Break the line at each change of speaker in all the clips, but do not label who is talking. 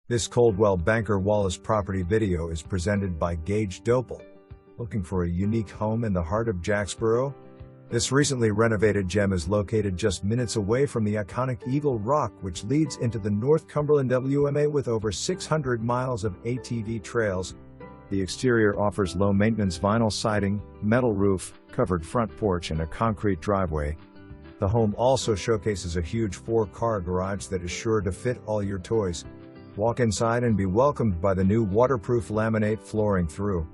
This Coldwell Banker Wallace property video is presented by Gage Dopel. Looking for a unique home in the heart of Jacksboro? This recently renovated gem is located just minutes away from the iconic Eagle Rock, which leads into the North Cumberland WMA with over 600 miles of ATV trails. The exterior offers low-maintenance vinyl siding, metal roof, covered front porch, and a concrete driveway. The home also showcases a huge 4-car garage that is sure to fit all your toys. Walk inside and be welcomed by the new waterproof laminate flooring through.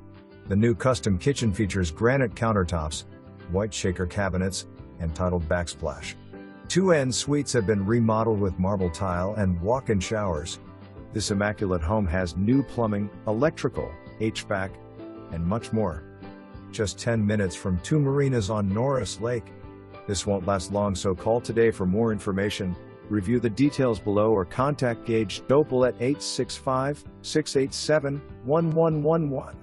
The new custom kitchen features granite countertops, white shaker cabinets, and tiled backsplash. 2 en suites have been remodeled with marble tile and walk-in showers. This immaculate home has new plumbing, electrical, HVAC, and much more. Just 10 minutes from 2 marinas on Norris Lake. This won't last long, so call today for more information. Review the details below or contact Gage Dopel at 865-687-1111.